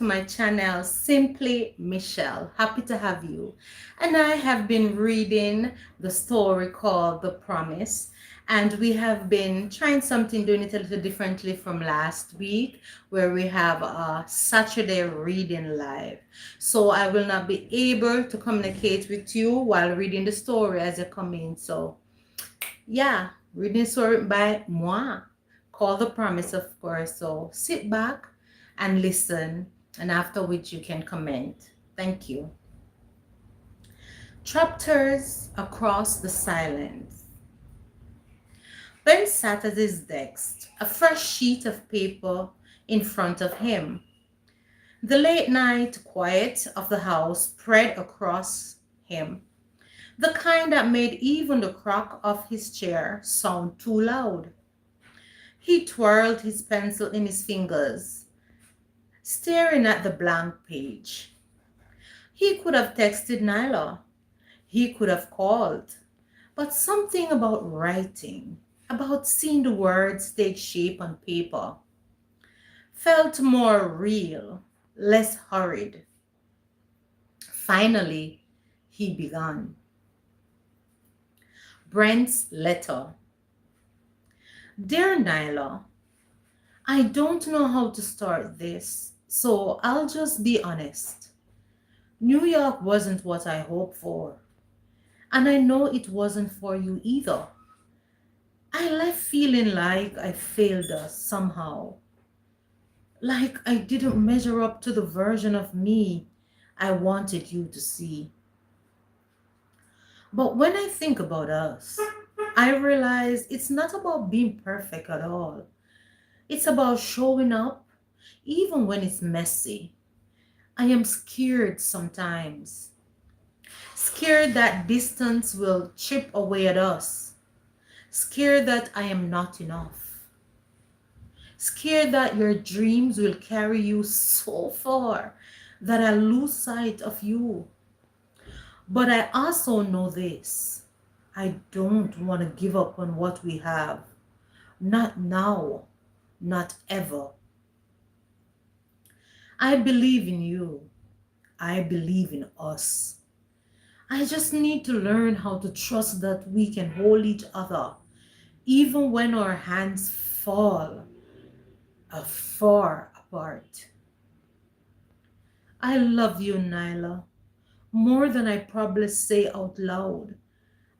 my channel, Simply Michelle. Happy to have you. And I have been reading the story called The Promise. And we have been trying something, doing it a little differently from last week, where we have a Saturday reading live. So I will not be able to communicate with you while reading the story as you come in. So yeah, reading story by moi, called The Promise, of course. So sit back and listen, and after which you can comment. Thank you. Chapters across the silence. Ben sat at his desk, a fresh sheet of paper in front of him. The late night quiet of the house spread across him, the kind that made even the crack of his chair sound too loud. He twirled his pencil in his fingers, staring at the blank page. He could have texted Nyla. He could have called. But something about writing, about seeing the words take shape on paper, felt more real, less hurried. Finally, he began. Brent's letter. Dear Nyla, I don't know how to start this, so I'll just be honest. New York wasn't what I hoped for, and I know it wasn't for you either. I left feeling like I failed us somehow, like I didn't measure up to the version of me I wanted you to see. But when I think about us, I realize it's not about being perfect at all. It's about showing up even when it's messy. I am scared sometimes. Scared that distance will chip away at us. Scared that I am not enough. Scared that your dreams will carry you so far that I lose sight of you. But I also know this. I don't want to give up on what we have. Not now. Not ever. I believe in you. I believe in us. I just need to learn how to trust that we can hold each other even when our hands fall far apart. I love you, Nyla, more than I probably say out loud.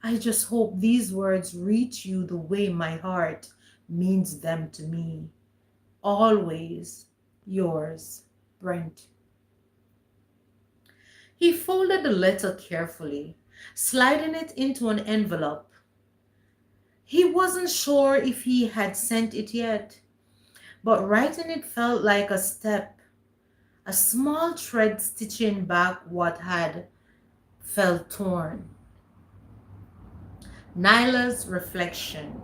I just hope these words reach you the way my heart means them to me. Always yours, Brent. He folded the letter carefully, sliding it into an envelope. He wasn't sure if he had sent it yet, but writing it felt like a step, a small thread stitching back what had felt torn. Nyla's reflection.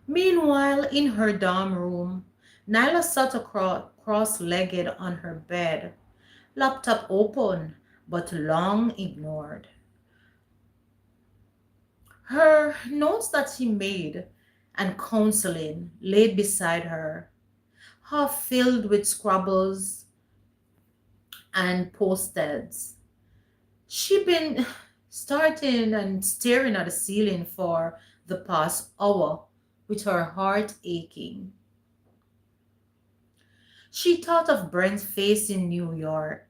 Meanwhile, in her dorm room, Nyla sat cross-legged on her bed, laptop open, but long ignored. Her notes that she made and counseling laid beside her, half filled with scribbles and post-its. She'd been starting and staring at the ceiling for the past hour with her heart aching. She thought of Brent's face in New York,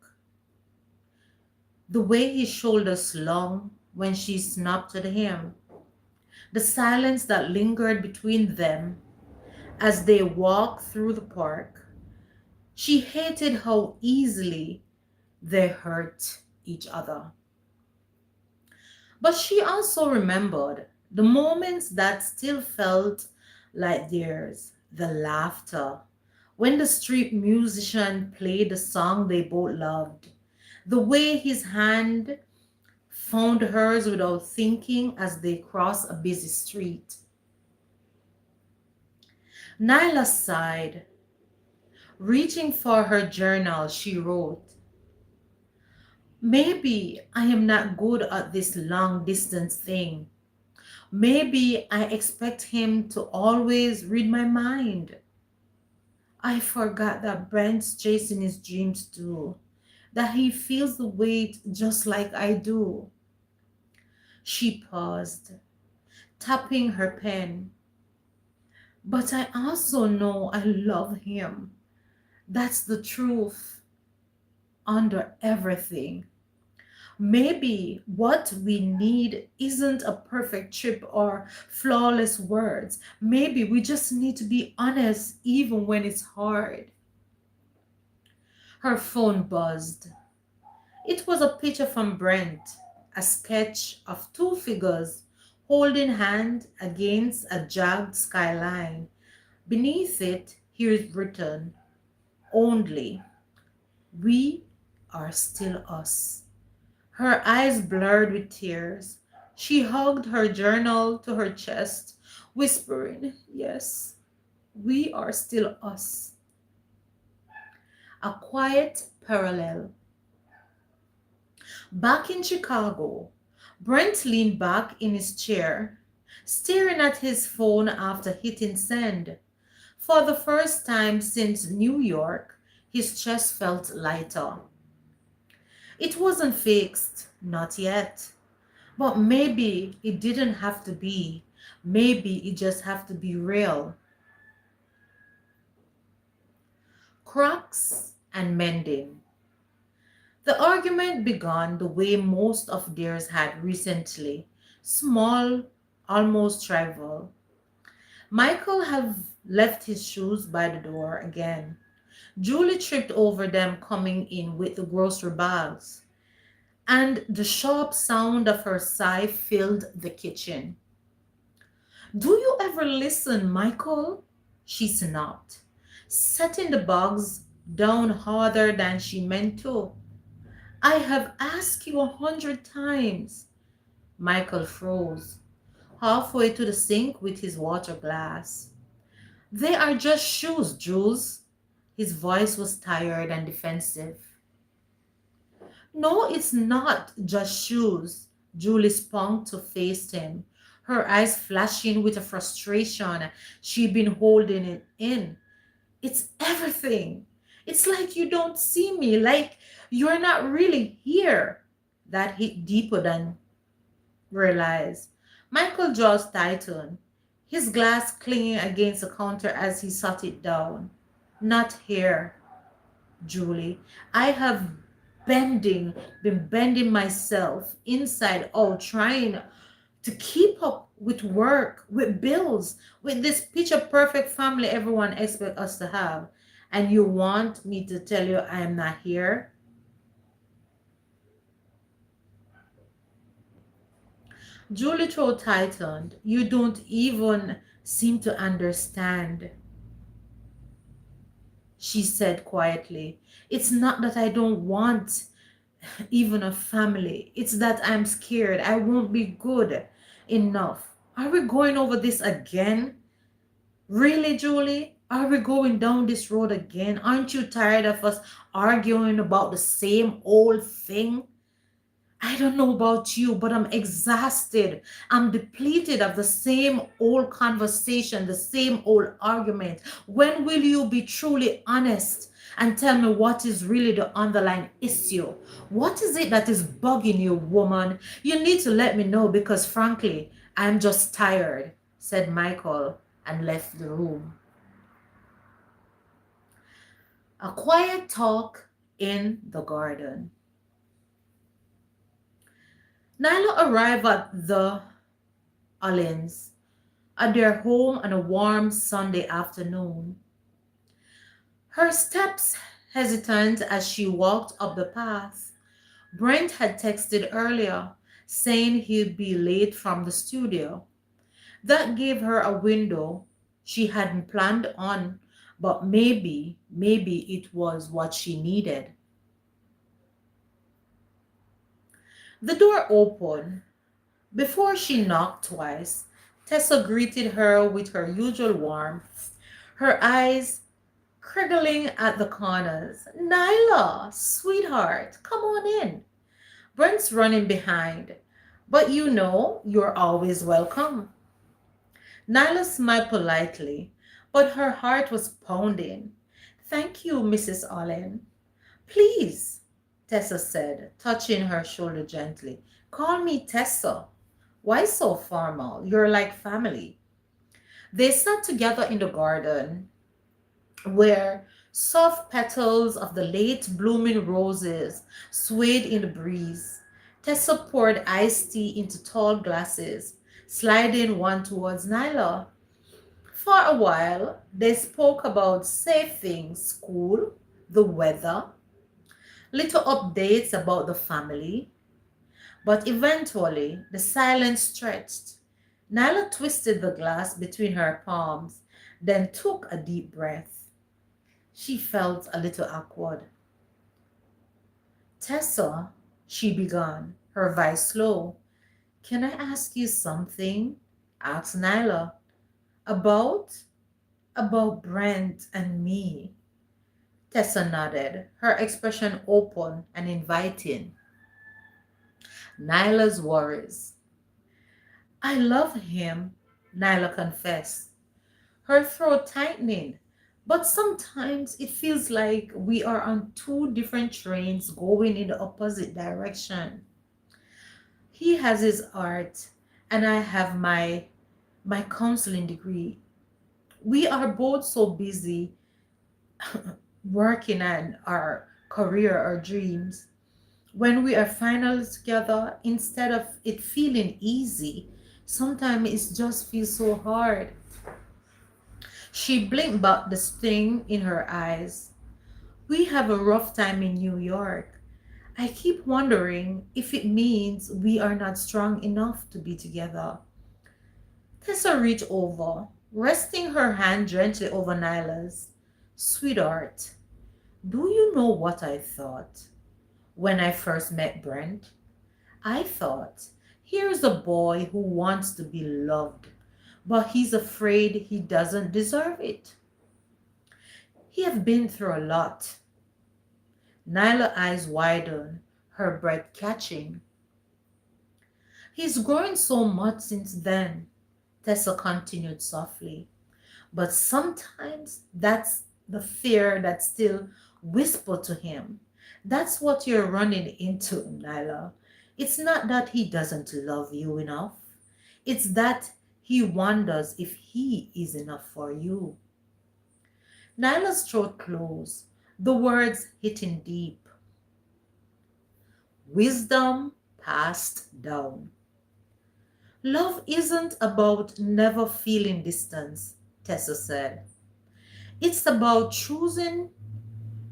the way his shoulders slung when she snapped at him, the silence that lingered between them as they walked through the park. She hated how easily they hurt each other. But she also remembered the moments that still felt like theirs, the laughter, when the street musician played the song they both loved, the way his hand found hers without thinking as they crossed a busy street. Nyla sighed. Reaching for her journal, she wrote, maybe I am not good at this long distance thing. Maybe I expect him to always read my mind. I forgot that Brent's chasing his dreams too, that he feels the weight just like I do. She paused, tapping her pen. But I also know I love him. That's the truth under everything. Maybe what we need isn't a perfect trip or flawless words. Maybe we just need to be honest even when it's hard. Her phone buzzed. It was a picture from Brent, a sketch of two figures holding hand against a jagged skyline. Beneath it, here is written, only, we are still us. Her eyes blurred with tears. She hugged her journal to her chest, whispering, yes, we are still us. A quiet parallel. Back in Chicago, Brent leaned back in his chair, staring at his phone after hitting send. For the first time since New York, his chest felt lighter. It wasn't fixed, not yet. But maybe it didn't have to be. Maybe it just have to be real. Cracks and mending. The argument began the way most of theirs had recently. Small, almost trivial. Michael had left his shoes by the door again. Julie tripped over them coming in with the grocery bags, and the sharp sound of her sigh filled the kitchen. Do you ever listen, Michael? She snapped, setting the bags down harder than she meant to. I have asked you 100 times. Michael froze, halfway to the sink with his water glass. They are just shoes, Jules. His voice was tired and defensive. No, it's not just shoes. Julie spun to face him, her eyes flashing with a frustration she'd been holding it in. It's everything. It's like you don't see me, like you're not really here. That hit deeper than realized. Michael jaws tightened, his glass clinging against the counter as he sat it down. Not here, Julie. I have been bending myself inside out, trying to keep up with work, with bills, with this picture perfect family everyone expects us to have. And you want me to tell you I am not here? Julie's throat tightened. You don't even seem to understand, she said quietly. It's not that I don't want even a family. It's that I'm scared I won't be good enough. Are we going over this again? Really, Julie? Are we going down this road again? Aren't you tired of us arguing about the same old thing? I don't know about you, but I'm exhausted. I'm depleted of the same old conversation, the same old argument. When will you be truly honest and tell me what is really the underlying issue? What is it that is bugging you, woman? You need to let me know because, frankly, I'm just tired, said Michael and left the room. A quiet talk in the garden. Nyla arrived at the Allens at their home on a warm Sunday afternoon. Her steps hesitant as she walked up the path. Brent had texted earlier, saying he'd be late from the studio. That gave her a window she hadn't planned on, but maybe it was what she needed. The door opened. Before she knocked twice, Tessa greeted her with her usual warmth, her eyes crinkling at the corners. Nyla, sweetheart, come on in. Brent's running behind, but you know you're always welcome. Nyla smiled politely, but her heart was pounding. Thank you, Mrs. Allen. Please, Tessa said, touching her shoulder gently. Call me Tessa. Why so formal? You're like family. They sat together in the garden where soft petals of the late blooming roses swayed in the breeze. Tessa poured iced tea into tall glasses, sliding one towards Nyla. For a while, they spoke about safe things, school, the weather, little updates about the family, but eventually the silence stretched. Nyla twisted the glass between her palms, then took a deep breath. She felt a little awkward. Tessa, she began, her voice slow. Can I ask you something? Asked Nyla. About? About Brent and me. Tessa nodded, her expression open and inviting. Nyla's worries. I love him, Nyla confessed, her throat tightening. But sometimes it feels like we are on two different trains going in the opposite direction. He has his art, and I have my counseling degree. We are both so busy working on our career or dreams. When we are finally together, instead of it feeling easy, sometimes it just feels so hard. She blinked back the sting in her eyes. We have a rough time in New York. I keep wondering if it means we are not strong enough to be together. Tessa reached over, resting her hand gently over Nyla's. Sweetheart, do you know what I thought when I first met Brent? I thought, here's a boy who wants to be loved, but he's afraid he doesn't deserve it. He have been through a lot. Nyla's eyes widened, her breath catching. He's grown so much since then, Tessa continued softly. But sometimes that's the fear that still whisper to him. That's what you're running into, Nyla. It's not that he doesn't love you enough. It's that he wonders if he is enough for you. Nyla's throat closed, the words hitting deep. Wisdom passed down. Love isn't about never feeling distance, Tessa said. It's about choosing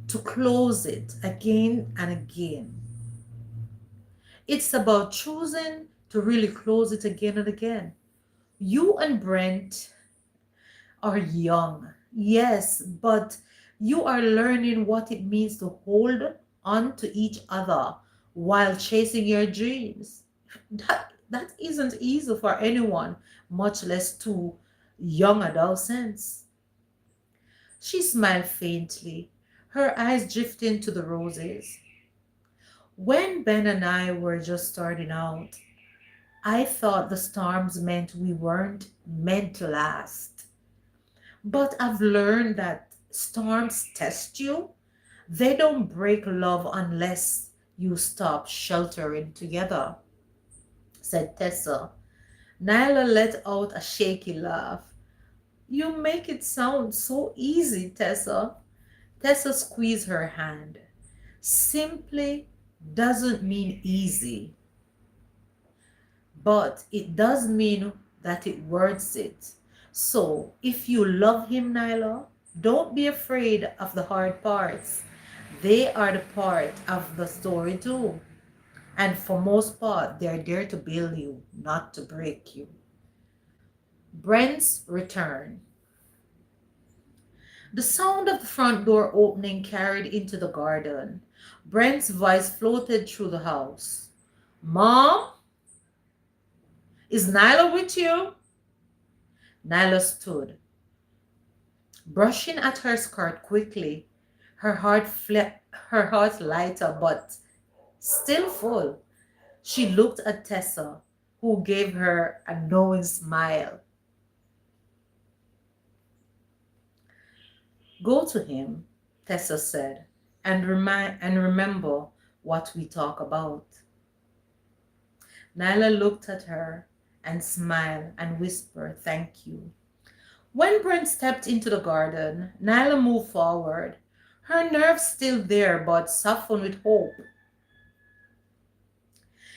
to close it again and again. It's about choosing to really close it again and again. You and Brent are young, yes, but you are learning what it means to hold on to each other while chasing your dreams. That isn't easy for anyone, much less two young adolescents. She smiled faintly, her eyes drifting to the roses. When Ben and I were just starting out, I thought the storms meant we weren't meant to last. But I've learned that storms test you. They don't break love unless you stop sheltering together, said Tessa. Nyla let out a shaky laugh. You make it sound so easy, Tessa. Tessa squeezed her hand. Simply doesn't mean easy, but it does mean that it worth it. So if you love him, Nyla, don't be afraid of the hard parts. They are the part of the story too. And for most part, they're there to build you, not to break you. Brent's return. The sound of the front door opening carried into the garden. Brent's voice floated through the house. Mom? Is Nyla with you? Nyla stood, brushing at her skirt quickly, her heart lighter but still full. She looked at Tessa, who gave her a knowing smile. Go to him. Tessa said, and remember what we talk about. Nyla looked at her and smiled and whispered, "Thank you." When Brent stepped into the garden, Nyla moved forward, her nerves still there but softened with hope.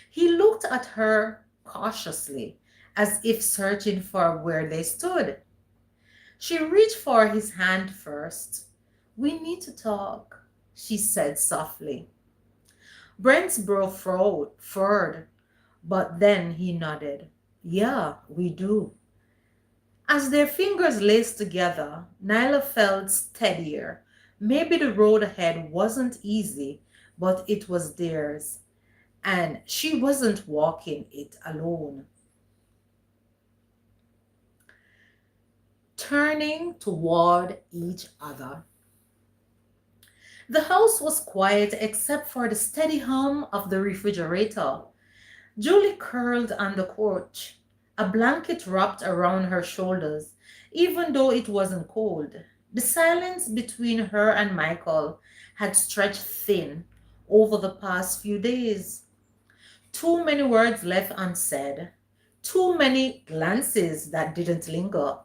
He looked at her cautiously, as if searching for where they stood. She reached for his hand first. "We need to talk," she said softly. Brent's brow furrowed, but then he nodded. "Yeah, we do." As their fingers laced together, Nyla felt steadier. Maybe the road ahead wasn't easy, but it was theirs, and she wasn't walking it alone. Turning toward each other. The house was quiet except for the steady hum of the refrigerator. Julie curled on the couch, a blanket wrapped around her shoulders, even though it wasn't cold. The silence between her and Michael had stretched thin over the past few days. Too many words left unsaid, too many glances that didn't linger.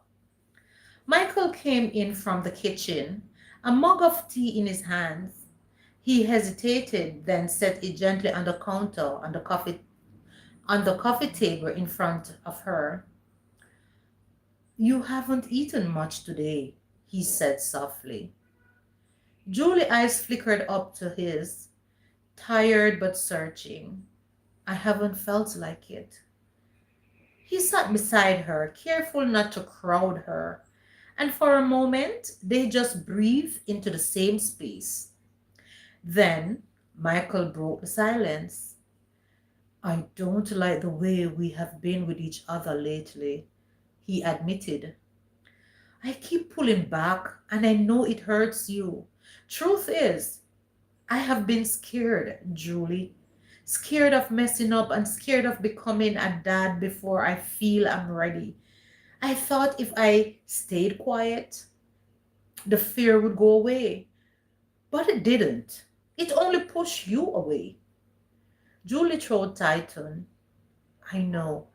Michael came in from the kitchen, a mug of tea in his hands. He hesitated, then set it gently on the counter on the coffee table in front of her. "You haven't eaten much today," he said softly. Julie's eyes flickered up to his, tired but searching. "I haven't felt like it." He sat beside her, careful not to crowd her, and for a moment they just breathed into the same space. Then Michael broke the silence. "I don't like the way we have been with each other lately," he admitted. "I keep pulling back and I know it hurts you. Truth is, I have been scared, Julie. Scared of messing up and scared of becoming a dad before I feel I'm ready. I thought if I stayed quiet, the fear would go away. But it didn't. It only pushed you away." Julie throat tightened. "I know.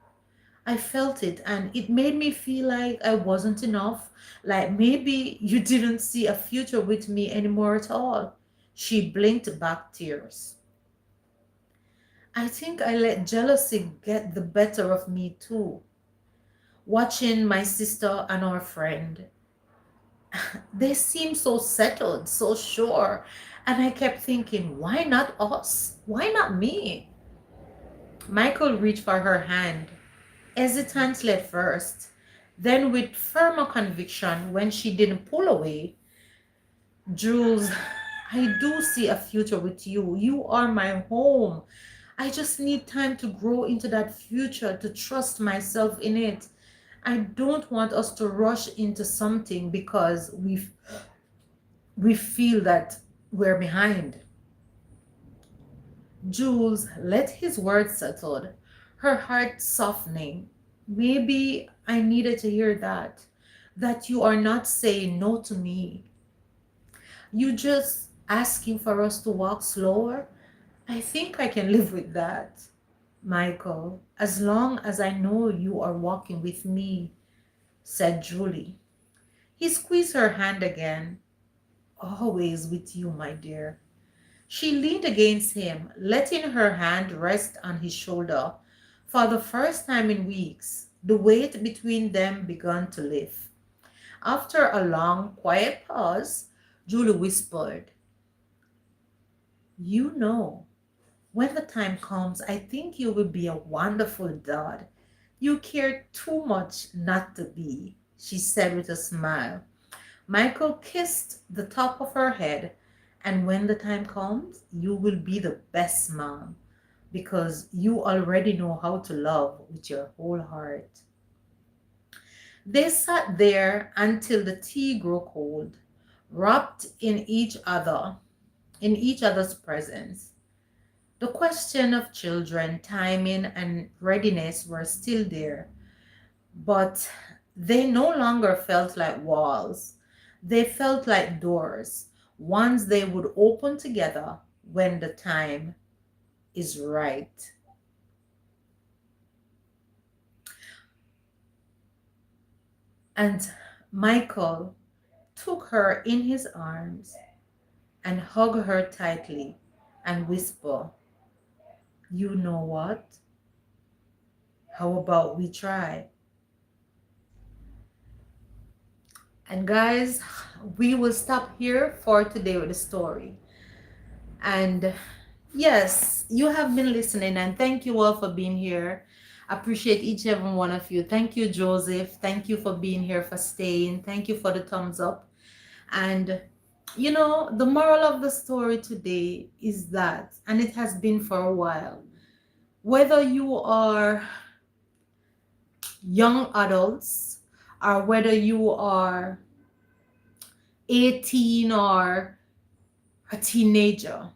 I felt it and it made me feel like I wasn't enough. Like maybe you didn't see a future with me anymore at all." She blinked back tears. "I think I let jealousy get the better of me too. Watching my sister and our friend, they seemed so settled, so sure. And I kept thinking, why not us? Why not me?" Michael reached for her hand, hesitantly at first, then with firmer conviction when she didn't pull away. "Jules, I do see a future with you. You are my home. I just need time to grow into that future, to trust myself in it. I don't want us to rush into something because we feel that we're behind." Jules let his words settle, her heart softening. "Maybe I needed to hear that. That you are not saying no to me. You just asking for us to walk slower. I think I can live with that, Michael, as long as I know you are walking with me," said Julie. He squeezed her hand again. "Always with you, my dear." She leaned against him, letting her hand rest on his shoulder. For the first time in weeks, the weight between them began to lift. After a long, quiet pause, Julie whispered, "You know, when the time comes, I think you will be a wonderful dad. You care too much not to be," she said with a smile. Michael kissed the top of her head, "and when the time comes, you will be the best mom because you already know how to love with your whole heart." They sat there until the tea grew cold, wrapped in each other's presence. The question of children, timing, and readiness were still there, but they no longer felt like walls. They felt like doors, ones they would open together when the time is right. And Michael took her in his arms and hugged her tightly and whispered, "You know what? How about we try?" And guys, we will stop here for today with the story. And yes, you have been listening, and thank you all for being here. Appreciate each and every one of you. Thank you, Joseph. Thank you for being here, for staying. Thank you for the thumbs up. And the moral of the story today is that, and it has been for a while, whether you are young adults or whether you are 18 or a teenager,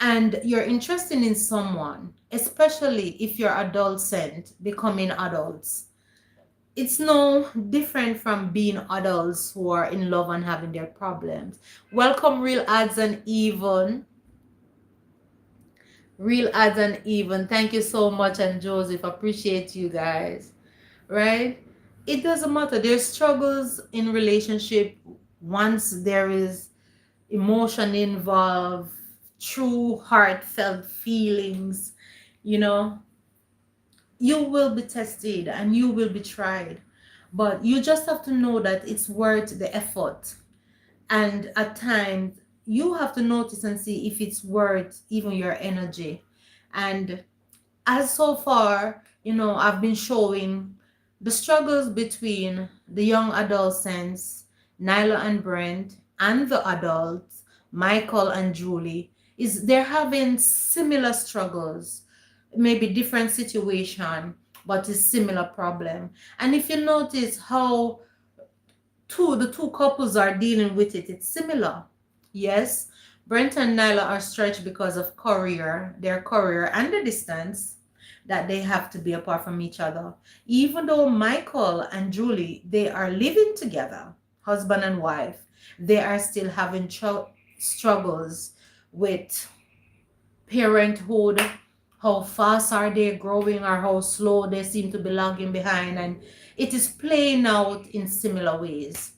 and you're interested in someone, especially if you're adolescent becoming adults, it's no different from being adults who are in love and having their problems. Welcome, Real Ads and Even. Real Ads and Even. Thank you so much, and Joseph. Appreciate you guys. Right? It doesn't matter. There's struggles in relationship once there is emotion involved, true heartfelt feelings, you know, you will be tested and you will be tried. But you just have to know that it's worth the effort. And at times, you have to notice and see if it's worth even your energy. And as so far, I've been showing the struggles between the young adolescents, Nyla and Brent, and the adults, Michael and Julie, is they're having similar struggles, maybe different situation, but it's similar problem. And if you notice how the two couples are dealing with it, it's similar. Yes, Brent and Nyla are stretched because of their career and the distance that they have to be apart from each other. Even though Michael and Julie, they are living together, husband and wife, they are still having struggles with parenthood. How fast are they growing or how slow they seem to be lagging behind, and it is playing out in similar ways.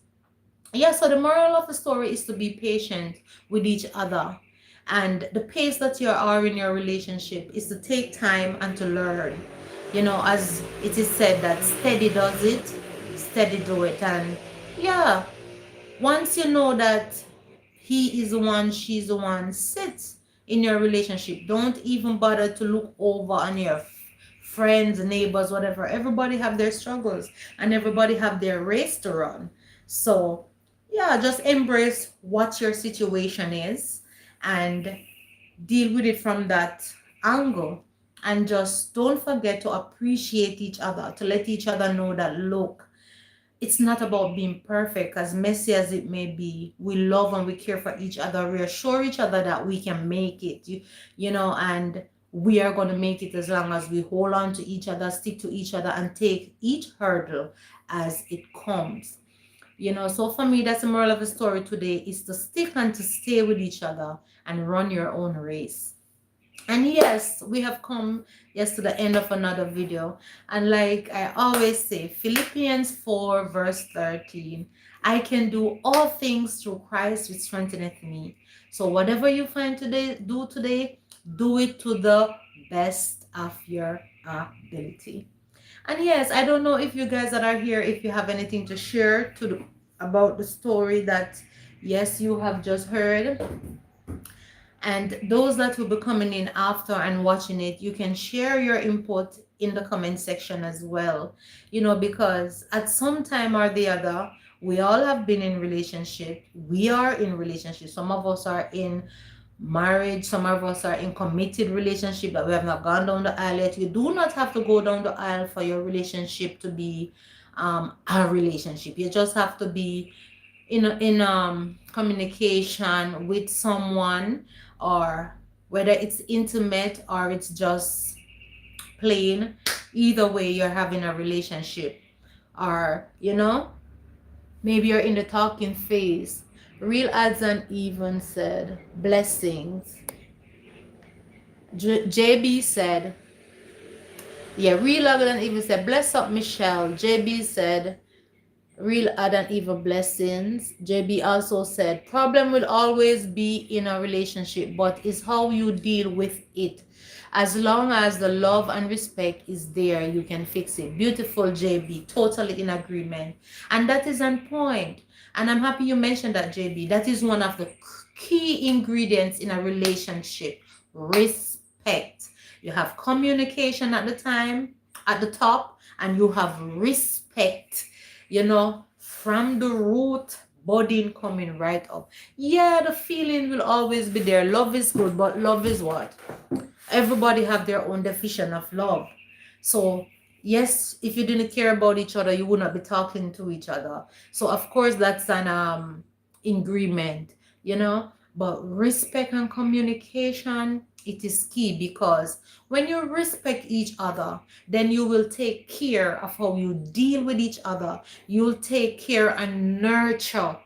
Yeah, so the moral of the story is to be patient with each other, and the pace that you are in your relationship is to take time and to learn. As it is said that steady does it, steady do it. And yeah, once you know that he is the one, she's the one, sit in your relationship. Don't even bother to look over on your friends, neighbors, whatever. Everybody have their struggles and everybody have their race to run. So yeah, just embrace what your situation is and deal with it from that angle. And just don't forget to appreciate each other, to let each other know that, look, it's not about being perfect, as messy as it may be. We love and we care for each other, reassure each other that we can make it, and we are going to make it as long as we hold on to each other, stick to each other, and take each hurdle as it comes. So for me, that's the moral of the story today, is to stick and to stay with each other and run your own race. And yes, we have come, yes, to the end of another video. And like I always say, Philippians 4 verse 13, I can do all things through Christ which strengtheneth me. So whatever you find today, do it to the best of your ability. And yes, I don't know if you guys that are here, if you have anything to share about the story that, yes, you have just heard. And those that will be coming in after and watching it, you can share your input in the comment section as well. Because at some time or the other, we all have been in relationship. We are in relationship. Some of us are in marriage. Some of us are in committed relationship, but we have not gone down the aisle yet. You do not have to go down the aisle for your relationship to be a relationship. You just have to be in communication with someone, or whether it's intimate or it's just plain. Either way, you're having a relationship, or maybe you're in the talking phase. Real Adds and Even said, blessings. JB said, yeah, Real Adds and Even said, bless up Michelle. JB said, real odd and evil blessings. JB also said, problem will always be in a relationship, but it's how you deal with it. As long as the love and respect is there, you can fix it. Beautiful, JB. Totally in agreement. And that is on point. And I'm happy you mentioned that, JB. That is one of the key ingredients in a relationship. Respect. You have communication at the time, at the top, and you have respect, from the root budding coming right up. Yeah, the feeling will always be there. Love is good, but love is what? Everybody have their own definition of love. So yes, if you didn't care about each other, you would not be talking to each other. So of course that's an agreement, but respect and communication, it is key, because when you respect each other, then you will take care of how you deal with each other. You'll take care and nurture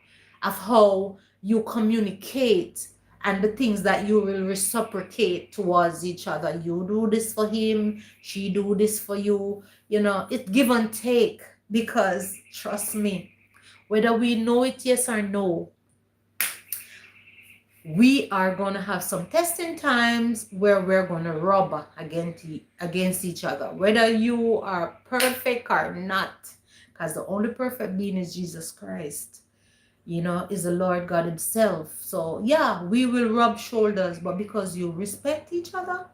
of how you communicate and the things that you will reciprocate towards each other. You do this for him, she do this for you. It give and take, because trust me, whether we know it yes or no, we are going to have some testing times where we're going to rub against each other, whether you are perfect or not, because the only perfect being is Jesus Christ, is the Lord God himself. So yeah, we will rub shoulders, but because you respect each other,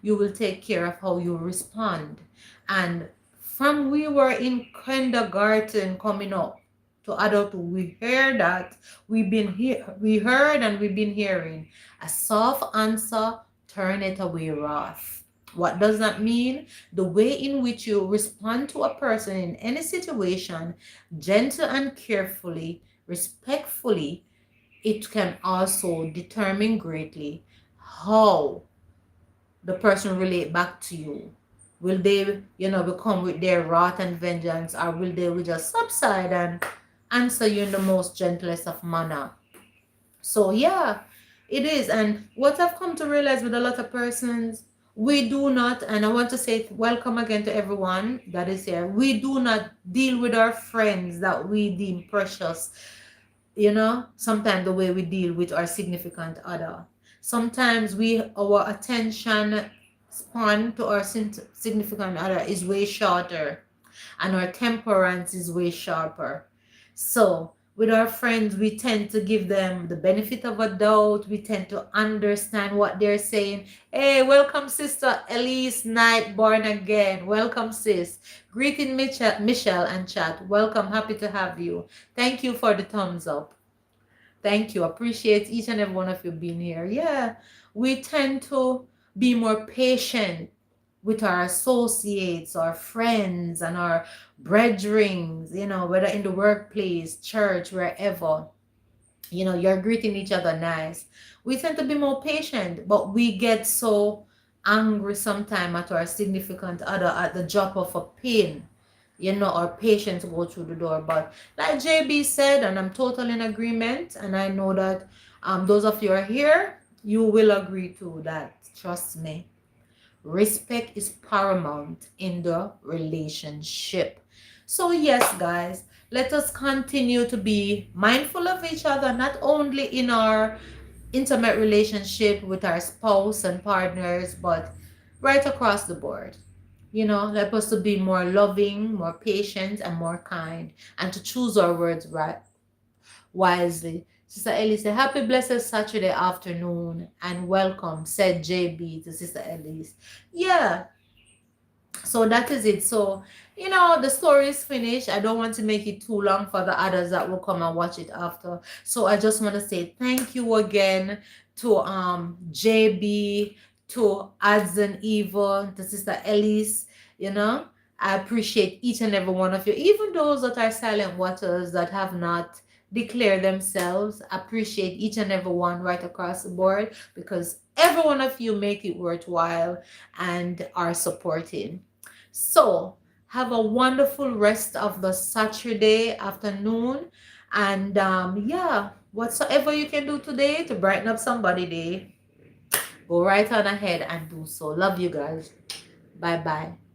you will take care of how you respond. And from we were in kindergarten coming up to adulthood, we heard that we heard and we've been hearing, a soft answer turneth away wrath. What does that mean? The way in which you respond to a person in any situation, gentle and carefully, respectfully, it can also determine greatly how the person relate back to you. Will they, become with their wrath and vengeance, or will they just subside and answer you in the most gentlest of manner? So yeah, it is. And what I've come to realize with a lot of persons, we do not, and I want to say welcome again to everyone that is here, we do not deal with our friends that we deem precious, sometimes the way we deal with our significant other. Sometimes our attention span to our significant other is way shorter, and our temperance is way sharper. So with our friends, we tend to give them the benefit of a doubt. We tend to understand what they're saying. Hey, welcome, Sister Elise Knight, born again. Welcome, sis. Greeting, Michelle and chat. Welcome. Happy to have you. Thank you for the thumbs up. Thank you. Appreciate each and every one of you being here. Yeah, we tend to be more patient with our associates, our friends, and our brethren, whether in the workplace, church, wherever. You're greeting each other nice. We tend to be more patient, but we get so angry sometimes at our significant other at the drop of a pin. Our patience go through the door. But like JB said, and I'm totally in agreement, and I know that those of you are here, you will agree to that. Trust me. Respect is paramount in the relationship. So yes, guys, let us continue to be mindful of each other, not only in our intimate relationship with our spouse and partners, but right across the board. Let us to be more loving, more patient, and more kind, and to choose our words right wisely. Sister Ellie said, happy blessed Saturday afternoon and welcome, said JB to Sister Ellie. Yeah, so that is it. So the story is finished. I don't want to make it too long for the others that will come and watch it after. So I just want to say thank you again to JB, to Ads and Eva, to Sister Elise. I appreciate each and every one of you, even those that are silent watchers that have not declared themselves. Appreciate each and every one right across the board, because every one of you make it worthwhile and are supporting. So have a wonderful rest of the Saturday afternoon, and yeah, Whatsoever you can do today to brighten up somebody day, go right on ahead and do so. Love you guys. Bye bye.